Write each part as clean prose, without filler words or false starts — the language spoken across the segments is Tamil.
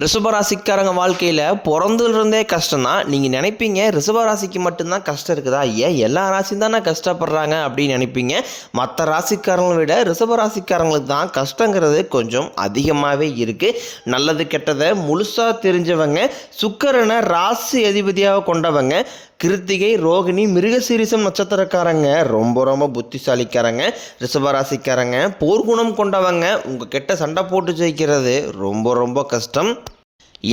ரிஷபராசிக்காரங்க வாழ்க்கையில் பிறந்ததுலேருந்தே கஷ்டம் தான். நீங்கள் நினைப்பீங்க ரிஷபராசிக்கு மட்டும்தான் கஷ்டம் இருக்குதா? ஏன் எல்லா ராசியும் தானே கஷ்டப்படுறாங்க அப்படின்னு நினைப்பீங்க. மற்ற ராசிக்காரங்களை விட ரிஷபராசிக்காரங்களுக்கு தான் கஷ்டங்கிறது கொஞ்சம் அதிகமாகவே இருக்குது. நல்லது கெட்டதை முழுசாக தெரிஞ்சவங்க, சுக்கிரனை ராசி அதிபதியாக கொண்டவங்க, கிருத்திகை, ரோகிணி, மிருகசீரிசம் நட்சத்திரக்காரங்க ரொம்ப புத்திசாலிக்காரங்க. ரிஷபராசிக்காரங்க போர்க்குணம் கொண்டவங்க. உங்கள் கிட்ட சண்டை போட்டு ஜெயிக்கிறது ரொம்ப கஷ்டம்.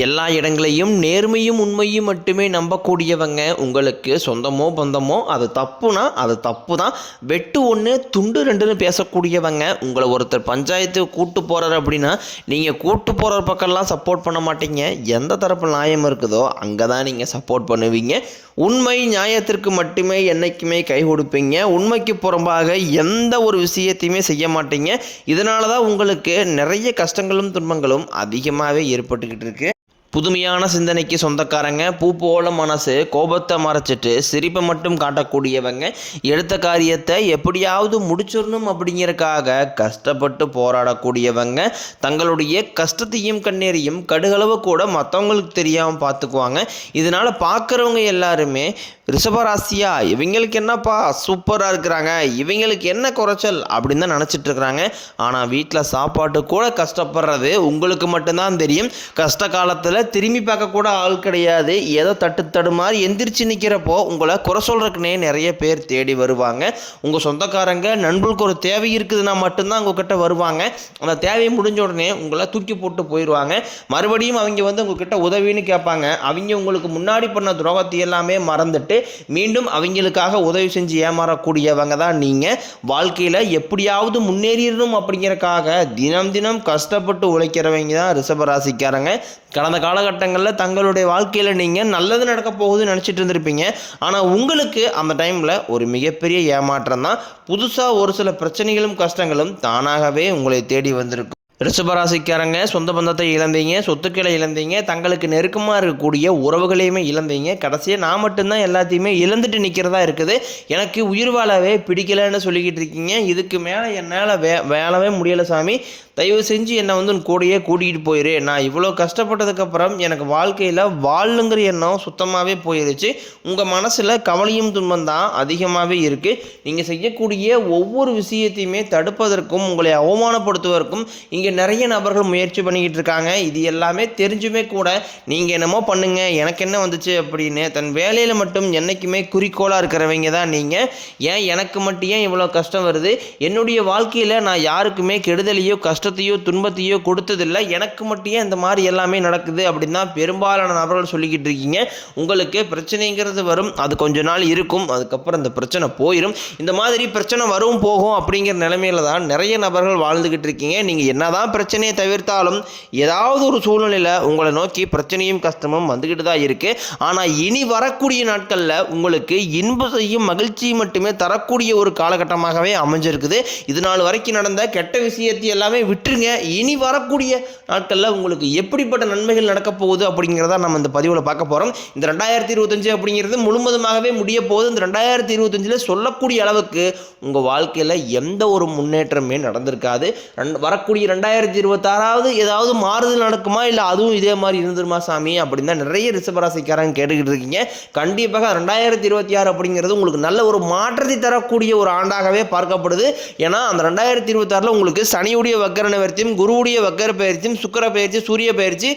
எல்லா இடங்களையும் நேர்மையும் உண்மையும் மட்டுமே நம்பக்கூடியவங்க. உங்களுக்கு சொந்தமோ பந்தமோ அது தப்புனா அது தப்பு தான், வெட்டு ஒன்று துண்டு ரெண்டுன்னு பேசக்கூடியவங்க. உங்களை ஒருத்தர் பஞ்சாயத்துக்கு கூட்டு போகிறார் அப்படின்னா நீங்கள் கூட்டு போகிற பக்கம்லாம் சப்போர்ட் பண்ண மாட்டீங்க. எந்த தரப்பு நியாயம் இருக்குதோ அங்கே தான் நீங்கள் சப்போர்ட் பண்ணுவீங்க. உண்மை நியாயத்திற்கு மட்டுமே என்றைக்குமே கை கொடுப்பீங்க. உண்மைக்கு புறம்பாக எந்த ஒரு விஷயத்தையுமே செய்ய மாட்டீங்க. இதனால தான் உங்களுக்கு நிறைய கஷ்டங்களும் துன்பங்களும் அதிகமாகவே ஏற்பட்டுக்கிட்டு இருக்கு. புதுமையான சிந்தனைக்கு சொந்தக்காரங்க. பூ போல மனசு, கோபத்தை மறைச்சிட்டு சிரிப்பை மட்டும் காட்டக்கூடியவங்க. எடுத்த காரியத்தை எப்படியாவது முடிச்சிடணும் அப்படிங்கிறதுக்காக கஷ்டப்பட்டு போராடக்கூடியவங்க. தங்களுடைய கஷ்டத்தையும் கண்ணீரையும் கடுகளவு கூட மற்றவங்களுக்கு தெரியாமல் பார்த்துக்குவாங்க. இதனால் பார்க்குறவங்க எல்லாருமே ரிஷபராசியா இவங்களுக்கு என்னப்பா சூப்பராக இருக்கிறாங்க, இவங்களுக்கு என்ன குறைச்சல் அப்படின்னு தான் நினச்சிட்டு இருக்கிறாங்க. ஆனால் வீட்டில் சாப்பாட்டு கூட கஷ்டப்படுறது உங்களுக்கு மட்டும்தான் தெரியும். கஷ்ட காலத்தில் திரும்பி பார்க்க கூட ஆள் கிடையாது. ஏதோ தட்டு மாதிரி எந்திரிச்சு நிற்கிறப்போ உங்களை குறை சொல்கிறதுக்குனே நிறைய பேர் தேடி வருவாங்க. உங்கள் சொந்தக்காரங்க நண்பர்களுக்கு ஒரு தேவை இருக்குதுன்னா மட்டும்தான் உங்ககிட்ட வருவாங்க. அந்த தேவையை முடிஞ்ச உடனே உங்களை தூக்கி போட்டு போயிடுவாங்க. மறுபடியும் அவங்க உங்ககிட்ட உதவின்னு கேட்பாங்க. அவங்க உங்களுக்கு முன்னாடி பண்ண துரோகத்தை எல்லாமே மறந்துட்டு மீண்டும் அவங்களுக்காக உதவி செஞ்சு ஏமாறக்கூடியவங்க தான் நீங்கள். வாழ்க்கையில் எப்படியாவது முன்னேறிடணும் அப்படிங்கிறக்காக தினம் கஷ்டப்பட்டு உழைக்கிறவங்க தான் ரிஷபராசிக்காரங்க. கடந்த காலகட்டங்களில் தங்களுடைய வாழ்க்கையில் நீங்கள் நல்லது நடக்க போகுதுன்னு நினச்சிட்டு இருந்திருப்பீங்க. ஆனால் உங்களுக்கு அந்த டைமில் ஒரு மிகப்பெரிய ஏமாற்றம் தான். புதுசாக ஒரு சில பிரச்சனைகளும் கஷ்டங்களும் தானாகவே உங்களை தேடி வந்திருக்கும். ரிஷபராசிக்காரங்க சொந்த பந்தத்தை இழந்தீங்க, சொத்துக்களை இழந்தீங்க, தங்களுக்கு நெருக்கமாக இருக்கக்கூடிய உறவுகளையுமே இழந்தீங்க. கடைசியாக நான் மட்டும்தான் எல்லாத்தையுமே இழந்துட்டு நிற்கிறதா இருக்குது, எனக்கு உயிர் வாழவே பிடிக்கலைன்னு சொல்லிக்கிட்டு இருக்கீங்க. இதுக்கு மேலே என்னால் வேளவே முடியலை சாமி, தயவு செஞ்சு என்னை கூடையே கூட்டிகிட்டு போயிரு. நான் இவ்வளோ கஷ்டப்பட்டதுக்கப்புறம் எனக்கு வாழ்க்கையில் வாழுங்கிற எண்ணம் சுத்தமாகவே போயிடுச்சு. உங்கள் மனசில் கவலையும் துன்பம் தான் அதிகமாகவே இருக்குது. நீங்கள் செய்யக்கூடிய ஒவ்வொரு விஷயத்தையுமே தடுப்பதற்கும் உங்களை அவமானப்படுத்துவதற்கும் இங்கே நிறைய நபர்கள் முயற்சி பண்ணிக்கிட்டு இருக்காங்க. இது எல்லாமே தெரிஞ்சுமே கூட நீங்கள் என்னமோ பண்ணுங்க, எனக்கு என்ன வந்துச்சு அப்படின்னு தன் வேலையில் மட்டும் என்றைக்குமே குறிக்கோளாக இருக்கிறவங்க தான் நீங்கள். ஏன் எனக்கு மட்டும் ஏன் இவ்வளோ கஷ்டம் வருது? என்னுடைய வாழ்க்கையில் நான் யாருக்குமே கெடுதலையோ கஷ்டத்தையோ துன்பத்தையோ கொடுத்ததில்லை, எனக்கு மட்டும் ஏன் இந்த மாதிரி எல்லாமே நடக்குது அப்படின்னு தான் பெரும்பாலான நபர்கள் சொல்லிக்கிட்டு இருக்கீங்க. உங்களுக்கு பிரச்சனைங்கிறது வரும், அது கொஞ்ச நாள் இருக்கும், அதுக்கப்புறம் இந்த பிரச்சனை போயிடும். இந்த மாதிரி பிரச்சனை வரும் போகும் அப்படிங்கிற நிலைமையில தான் நிறைய நபர்கள் வாழ்ந்துக்கிட்டு இருக்கீங்க. நீங்கள் என்னதான் பிரச்சனையை தவிர்த்தாலும் ஏதாவது ஒரு சூழ்நிலையில் உங்களை நோக்கி பிரச்சனையும் கஷ்டமும் வந்துக்கிட்டு தான் இருக்குது. ஆனால் இனி வரக்கூடிய நாட்களில் உங்களுக்கு இன்பத்தையும் மகிழ்ச்சியும் மட்டுமே தரக்கூடிய ஒரு காலகட்டமாகவே அமைஞ்சிருக்குது. இது நாள் வரைக்கும் நடந்த கெட்ட விஷயத்தை எல்லாமே விட்டுருங்க. இனி வரக்கூடிய நாட்களில் உங்களுக்கு எப்படிப்பட்ட நன்மைகள் நடக்க போகுது அப்படிங்கிறத நம்ம இந்த பதிவில் பார்க்க போகிறோம். இந்த 2025 அப்படிங்கிறது முழுவதுமாகவே முடிய போகுது. இந்த 2025 சொல்லக்கூடிய அளவுக்கு உங்கள் வாழ்க்கையில் எந்த ஒரு முன்னேற்றமே நடந்திருக்காது. வரக்கூடிய 2026 ஏதாவது மாறுதல் நடக்குமா, இல்லை அதுவும் இதே மாதிரி இருந்துருமா சாமி அப்படின்னு தான் நிறைய ரிஷபராசிக்காரங்க கேட்டுக்கிட்டு இருக்கீங்க. கண்டிப்பாக 2026 அப்படிங்கிறது உங்களுக்கு நல்ல ஒரு மாற்றத்தை தரக்கூடிய ஒரு ஆண்டாகவே பார்க்கப்படுது. ஏன்னா அந்த 2026 உங்களுக்கு சனியுடைய வக்கர நிவர்த்தியும், குருவுடைய வக்கர பயிற்சியும், சுக்கிர பயிற்சி, சூரிய பயிற்சி,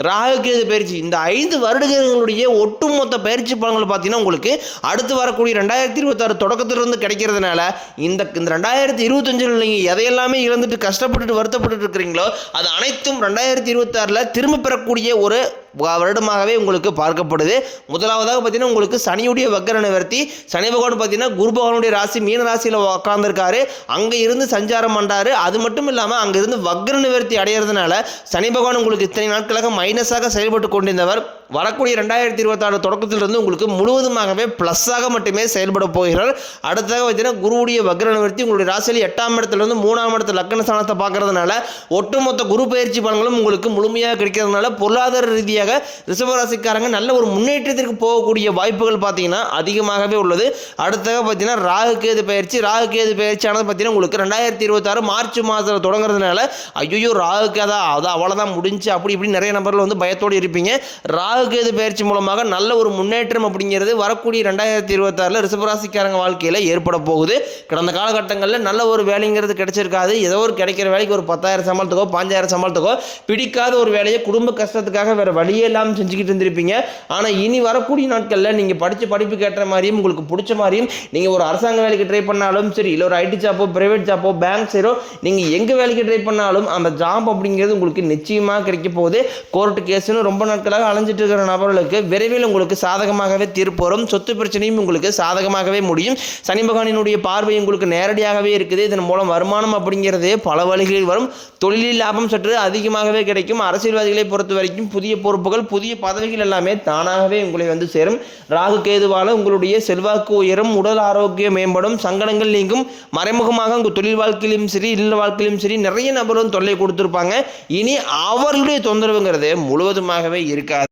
ராகுகேது பயிற்சி, இந்த 5 வருடங்களுடைய ஒட்டுமொத்த பயிற்சி பலன்கள் பார்த்தீங்கன்னா உங்களுக்கு அடுத்து வரக்கூடிய 2026 தொடக்கத்திலிருந்து கிடைக்கிறதுனால இந்த 2025 நீங்கள் எதையெல்லாமே இழந்துட்டு கஷ்டப்பட்டு வருத்தப்பட்டு இருக்கிறீங்களோ அது அனைத்தும் 2026 திரும்ப பெறக்கூடிய ஒரு வருடமாகவே உங்களுக்கு பார்க்கப்படுது. முதலாவதாக பார்த்தீங்கன்னா உங்களுக்கு சனியுடைய வக்கர நிவர்த்தி. சனி பகவான் பார்த்தீங்கன்னா குரு பகவானுடைய ராசி மீன ராசியில் உட்கார்ந்துருக்காரு, அங்கே இருந்து சஞ்சாரம் பண்ணுறாரு. அது மட்டும் இல்லாமல் அங்கிருந்து வக்கர நிவர்த்தி அடைகிறதுனால சனி பகவான் உங்களுக்கு இத்தனை நாட்களாக மைனஸாக செயல்பட்டு கொண்டிருந்தவர் வரக்கூடிய 2026 தொடக்கத்திலிருந்து உங்களுக்கு முழுவதுமாகவே ப்ளஸ்ஸாக மட்டுமே செயல்பட போகிறார். அடுத்ததாக பார்த்தீங்கன்னா குருவுடைய வக்கர நிவர்த்தி உங்களுடைய ராசியில் 8ஆம் இடத்துலேருந்து 3ஆம் இடத்துல லக்ன ஸ்தானத்தை பார்க்கறதுனால ஒட்டுமொத்த குரு பயிற்சி பலன்களும் உங்களுக்கு முழுமையாக கிடைக்கிறதுனால பொருளாதார ரீதியாக படிப்படியாக ரிஷபராசிக்காரங்க நல்ல ஒரு முன்னேற்றத்திற்கு போகக்கூடிய வாய்ப்புகள் பார்த்தீங்கன்னா அதிகமாகவே உள்ளது. அடுத்ததாக பார்த்தீங்கன்னா ராகு கேது பயிற்சியானது பார்த்தீங்கன்னா உங்களுக்கு 2026 மார்ச் மாதத்தில் தொடங்குறதுனால ஐயோ ராகு கேதா அது அவ்வளோதான் முடிஞ்சு அப்படி இப்படி நிறைய நபர்கள் வந்து பயத்தோடு இருப்பீங்க. ராகு கேது பயிற்சி மூலமாக நல்ல ஒரு முன்னேற்றம் அப்படிங்கிறது வரக்கூடிய 2026 ரிஷபராசிக்காரங்க வாழ்க்கையில் ஏற்பட போகுது. கடந்த காலகட்டங்களில் நல்ல ஒரு வேலைங்கிறது கிடைச்சிருக்காது. ஏதோ ஒரு கிடைக்கிற வேலைக்கு ஒரு 10,000 சம்பளத்துக்கோ 5,000 சம்பளத்துக்கோ பிடிக்காத ஒரு வேலையை குடும்ப கஷ்டத்துக்காக வேறு வழியே இல்லாமல் செஞ்சுக்கிட்டு இருந்திருப்பீங்க. ஆனால் இனி வரக்கூடிய நாட்களில் நீங்கள் படித்த படிப்புக்கு ஏற்ற மாதிரியும் உங்களுக்கு பிடிச்ச மாதிரியும் நீங்கள் ஒரு அரசாங்க வேலைக்கு ட்ரை பண்ணாலும் சரி, இல்லை ஒரு ஐடி ஜாப்போ பிரைவேட் ஜாப்போ பேங்க் சைடோ நீங்கள் எங்கே வேலைக்கு ட்ரை பண்ணாலும் அந்த ஜாப் அப்படிங்கிறது உங்களுக்கு நிச்சயமாக கிடைக்க போகுது. கோர்ட்டு கேஸுன்னு ரொம்ப நாட்களாக அலைஞ்சிட்டு இருக்கிற நபர்களுக்கு விரைவில் உங்களுக்கு சாதகமாகவே தீர்ப்பு வரும். சொத்து பிரச்சனையும் உங்களுக்கு சாதகமாகவே முடியும். சனி பகவானினுடைய பார்வை உங்களுக்கு நேரடியாகவே இருக்குது. இதன் மூலம் வருமானம் அப்படிங்கிறது பல வழிகளில் வரும். தொழிலில் லாபம் சற்று அதிகமாகவே கிடைக்கும். அரசியல்வாதிகளை பொறுத்த வரைக்கும் புதிய பொறுப்புகள் புதிய பதவிகள் எல்லாமே தானாகவே உங்களை வந்து சேரும். ராகு கேதுவால உங்களுடைய செல்வாக்கு உயரும், உடல் ஆரோக்கியம் மேம்படும், சங்கடங்கள் நீங்கும். மறைமுகமாக உங்கள் தொழில் வாழ்க்கையிலும் சரி இல்ல வாழ்க்கையிலும் சரி நிறைய நபரும் தொல்லை கொடுத்துருப்பாங்க. இனி அவர்களுடைய தொந்தரவுங்கிறது முழுவதுமாகவே இருக்காது.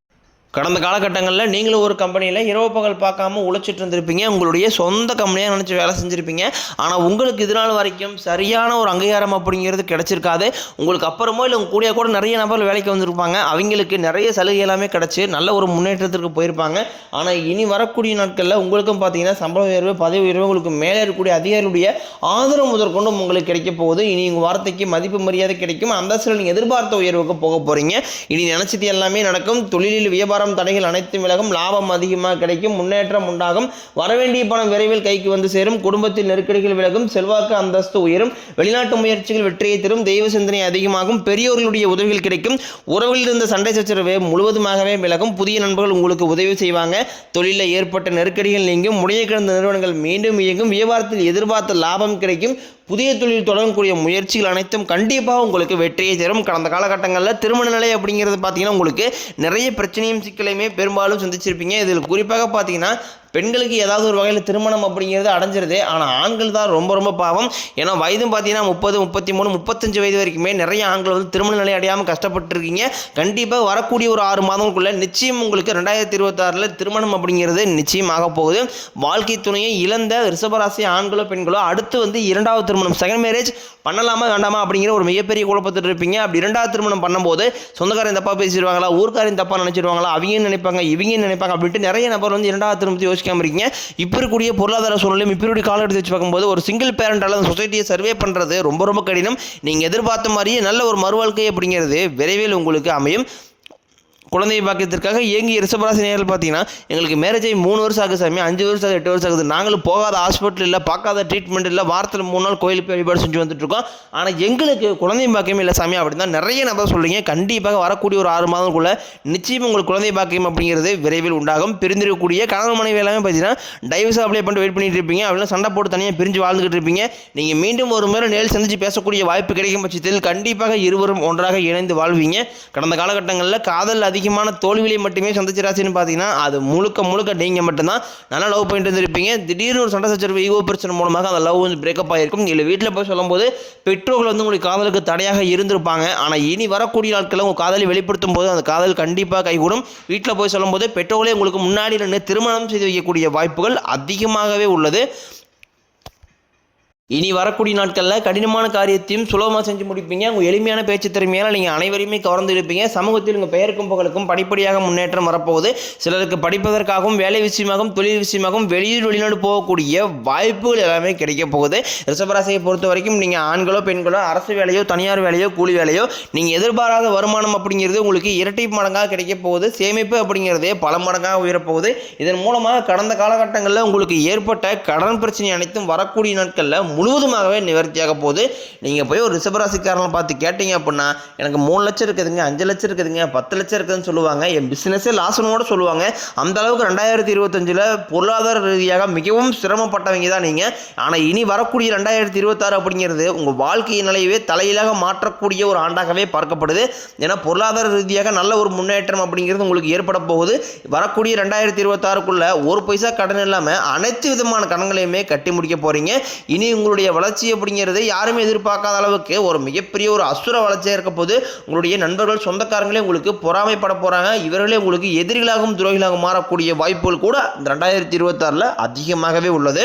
கடந்த காலகட்டங்களில் நீங்களும் ஒரு கம்பெனியில் இரவு பகல் பார்க்காம உழைச்சிட்டு இருந்திருப்பீங்க. உங்களுடைய சொந்த கம்பெனியாக நினச்சி வேலை செஞ்சுருப்பீங்க. ஆனால் உங்களுக்கு இது நாள் வரைக்கும் சரியான ஒரு அங்கீகாரம் அப்படிங்கிறது கிடச்சிருக்காது. உங்களுக்கு அப்புறமோ இல்லை உங்கள் கூட நிறைய நபர்கள் வேலைக்கு வந்திருப்பாங்க. அவங்களுக்கு நிறைய சலுகை எல்லாமே கிடச்சி நல்ல ஒரு முன்னேற்றத்திற்கு போயிருப்பாங்க. ஆனால் இனி வரக்கூடிய நாட்களில் உங்களுக்கும் பார்த்தீங்கன்னா சம்பள உயர்வு பதவி உயர்வு உங்களுக்கு மேலே இருக்கக்கூடிய அதிகாரிகளுடைய ஆதரவு முதற்கொண்டும் உங்களுக்கு கிடைக்க போகுது. இனி உங்கள் வார்த்தைக்கு மதிப்பு மரியாதை கிடைக்கும். அந்த சில நீங்கள் எதிர்பார்த்த உயர்வுக்கு போக போகிறீங்க. இனி நினச்சது எல்லாமே நடக்கும். தொழிலில் வியாபாரம் தடைகள் அனைத்தும் விலகும். லாபம் அதிகமாக கிடைக்கும். முன்னேற்றம் உண்டாகும். வரவேண்டிய பணம் விரைவில் கைக்கு வந்து சேரும். குடும்பத்தில் நெருக்கடிகள் விலகும். செல்வாக்கு அந்தஸ்து உயரும். வெளிநாட்டு முயற்சிகள் வெற்றியை தரும். தெய்வ சிந்தனை அதிகமாகும். பெரியோர்களுடைய உதவிகள் கிடைக்கும். உறவில் இருந்த சண்டை சச்சரவு முழுவதுமாகவே விலகும். புதிய நண்பர்கள் உங்களுக்கு உதவி செய்வாங்க. தொழிலில் ஏற்பட்ட நெருக்கடிகள் நீங்கும். முறையை கிடந்த நிறுவனங்கள் மீண்டும் இயங்கும். வியாபாரத்தில் எதிர்பார்த்த லாபம் கிடைக்கும். புதிய தொழில் தொடங்கக்கூடிய முயற்சிகள் அனைத்தும் கண்டிப்பாக உங்களுக்கு வெற்றியை தரும். கடந்த காலகட்டங்களில் திருமண நிலை அப்படிங்கிறது பார்த்தீங்கன்னா உங்களுக்கு நிறைய பிரச்சனையும் சிக்கலையுமே பெரும்பாலும் சந்திச்சிருப்பீங்க. இதில் குறிப்பாக பார்த்தீங்கன்னா பெண்களுக்கு ஏதாவது ஒரு வகையில் திருமணம் அப்படிங்கிறது அடைஞ்சிருது. ஆனால் ஆண்கள் தான் ரொம்ப ரொம்ப பாவம். ஏன்னா வயதும் பார்த்தீங்கன்னா 30, 33, 35 வயது வரைக்குமே நிறைய ஆண்கள் வந்து திருமண நிலை அடையாமல் கஷ்டப்பட்டுருக்கீங்க. கண்டிப்பாக வரக்கூடிய ஒரு 6 மாதங்களுக்குள்ள நிச்சயம் உங்களுக்கு 2026 திருமணம் அப்படிங்கிறது நிச்சயமாக போகுது. வாழ்க்கை துணையை இழந்த ரிஷபராசி ஆண்களோ பெண்களோ அடுத்து வந்து 2வது திருமணம் செகண்ட் மேரேஜ் பண்ணலாமா வேண்டாமா அப்படிங்கிற ஒரு மிகப்பெரிய குழப்பத்தில் இருப்பீங்க. அப்படி 2வது திருமணம் பண்ணும்போது சொந்தக்காரன் தப்பாக பேசிடுவாங்களா, ஊர்க்காரன் தப்பாக நினச்சிடுவாங்களா, அவங்க நினைப்பாங்க இவங்க நினைப்பாங்க அப்படின்ட்டு நிறைய நபர் வந்து 2வது திருமணத்தை யோசிக்காம இருக்கீங்க. இப்போ இருக்கக்கூடிய பொருளாதார சூழ்நிலையும் இப்போ இருக்கக்கூடிய காலகட்டத்தை வச்சு பார்க்கும்போது ஒரு சிங்கிள் பேரண்டால் அந்த சொசைட்டியை சர்வே பண்ணுறது ரொம்ப ரொம்ப கடினம். நீங்கள் எதிர்பார்த்த மாதிரியே நல்ல ஒரு மறுவாழ்க்கை அப்படிங்கிறது விரைவில் உங்களுக்கு அமையும். குழந்தை பாக்கியத்திற்காக இயங்கிய ரிஷபராசி நேயர்கள் பார்த்தீங்கன்னா எங்களுக்கு மேரேஜ் ஆகி 3 வருஷம் ஆகுது சாமி, 5 வருஷம் ஆகுது, 8 வருஷம் ஆகுது, நாங்களும் போகாத ஹாஸ்பிட்டல் இல்லை, பார்க்காத ட்ரீட்மெண்ட் இல்லை, வாரத்தில் 3 நாள் கோயிலுக்கு போய் வழிபாடு செஞ்சு வந்துட்டுருக்கோம், ஆனால் எங்களுக்கு குழந்தை பாக்கியம் இல்லை சாமி அப்படின்னு தான் நிறைய நபர் சொல்கிறீங்க. கண்டிப்பாக வரக்கூடிய ஒரு 6 மாதங்களுக்குள்ள நிச்சயம் உங்களுக்கு குழந்தை பாக்கியம் அப்படிங்கிறது விரைவில் உண்டாகும். பிரிந்திருக்கக்கூடிய கணவன் மனைவி எல்லாமே பார்த்தீங்கன்னா டைவர்ஸ் அப்ளை பண்ணிட்டு வெயிட் பண்ணிட்டு இருப்பீங்க. அப்படின்னா சண்டை போட்டு தனியாக பிரிஞ்சு வாழ்ந்துகிட்டு இருப்பீங்க. நீங்கள் மீண்டும் ஒரு முறை நேரில் சந்திச்சு பேசக்கூடிய வாய்ப்பு கிடைக்கும் பட்சத்தில் கண்டிப்பாக இருவரும் ஒன்றாக இணைந்து வாழ்வீங்க. கடந்த காலகட்டங்களில் காதல் அதிகமான தோல்வியை மட்டுமே சந்திச்ச ராசின்னு பார்த்தீங்கன்னா அது முழுக்க நீங்கள் மட்டும்தான் நல்லா லவ் பண்ணிட்டு இருந்திருப்பீங்க. திடீர்னு ஒரு சண்டை சச்சரவு ஈகோ பிரச்சனை மூலமாக அந்த லவ் வந்து பிரேக்கப் ஆகிருக்கும். இல்லை வீட்டில் போய் சொல்லும்போது பெற்றோர்கள் வந்து உங்களுக்கு காதலுக்கு தடையாக இருந்திருப்பாங்க. ஆனால் இனி வரக்கூடிய நாட்களில் உங்கள் காதலை வெளிப்படுத்தும் போது அந்த காதல் கண்டிப்பாக கைகூடும். வீட்டில் போய் சொல்லும்போது பெற்றோர்களே உங்களுக்கு முன்னாடி நின்று திருமணம் செய்து வைக்கக்கூடிய வாய்ப்புகள் அதிகமாகவே உள்ளது. இனி வரக்கூடிய நாட்களில் கடினமான காரியத்தையும் சுலபமாக செஞ்சு முடிப்பீங்க. உங்கள் எளிமையான பேச்சு திறமையால் நீங்கள் அனைவரையுமே கவர்ந்து இருப்பீங்க. சமூகத்தில் உங்கள் பெயருக்கும் புகழுக்கும் படிப்படியாக முன்னேற்றம் வரப்போகுது. சிலருக்கு படிப்பதற்காகவும் வேலை விஷயமாகவும் தொழில் விஷயமாகவும் வெளிநாடு போகக்கூடிய வாய்ப்புகள் எல்லாமே கிடைக்க போகுது. ரிஷபராசியை பொறுத்த வரைக்கும் நீங்கள் ஆண்களோ பெண்களோ அரசு வேலையோ தனியார் வேலையோ கூலி வேலையோ நீங்கள் எதிர்பாராத வருமானம் அப்படிங்கிறது உங்களுக்கு இரட்டை மடங்காக கிடைக்க போகுது. சேமிப்பு அப்படிங்கிறதே பல மடங்காக உயரப்போகுது. இதன் மூலமாக கடந்த காலகட்டங்களில் உங்களுக்கு ஏற்பட்ட கடன் பிரச்சனை அனைத்தும் வரக்கூடிய நாட்களில் முழுவதுமாகவே நிவர்த்தியாக போகுது. நீங்கள் போய் ஒரு ரிஷபராசிக்காரனை பார்த்து கேட்டீங்க அப்படின்னா எனக்கு 3 லட்சம் இருக்குதுங்க, 5 லட்சம் இருக்குதுங்க, 10 லட்சம் இருக்குதுன்னு சொல்லுவாங்க. என் பிஸ்னஸே லாஸ்னோட சொல்லுவாங்க. அந்த அளவுக்கு 2025 பொருளாதார ரீதியாக மிகவும் சிரமப்பட்டவங்க தான் நீங்கள். ஆனால் இனி வரக்கூடிய 2026 அப்படிங்கிறது உங்கள் வாழ்க்கை நிலையவே தலையிலாக மாற்றக்கூடிய ஒரு ஆண்டாகவே பார்க்கப்படுது. ஏன்னா பொருளாதார ரீதியாக நல்ல ஒரு முன்னேற்றம் அப்படிங்கிறது உங்களுக்கு ஏற்பட போகுது. வரக்கூடிய 2026க்குள்ள ஒரு பைசா கடன் இல்லாமல் அனைத்து விதமான கடன்களையுமே கட்டி முடிக்க போகிறீங்க. இனி உங்களுடைய வளர்ச்சி அப்படிங்கிறது யாருமே எதிர்பார்க்காத அளவுக்கு ஒரு மிகப்பெரிய ஒரு அசுர வளர்ச்சியாக இருக்க போது. உங்களுடைய நண்பர்கள் சொந்தக்காரங்களே உங்களுக்கு பொறாமைப்பட போகிறாங்க. இவர்களே உங்களுக்கு எதிரிகளாகவும் துரோகிகளாகவும் மாறக்கூடிய வாய்ப்புகள் கூட இந்த 2026 அதிகமாகவே உள்ளது.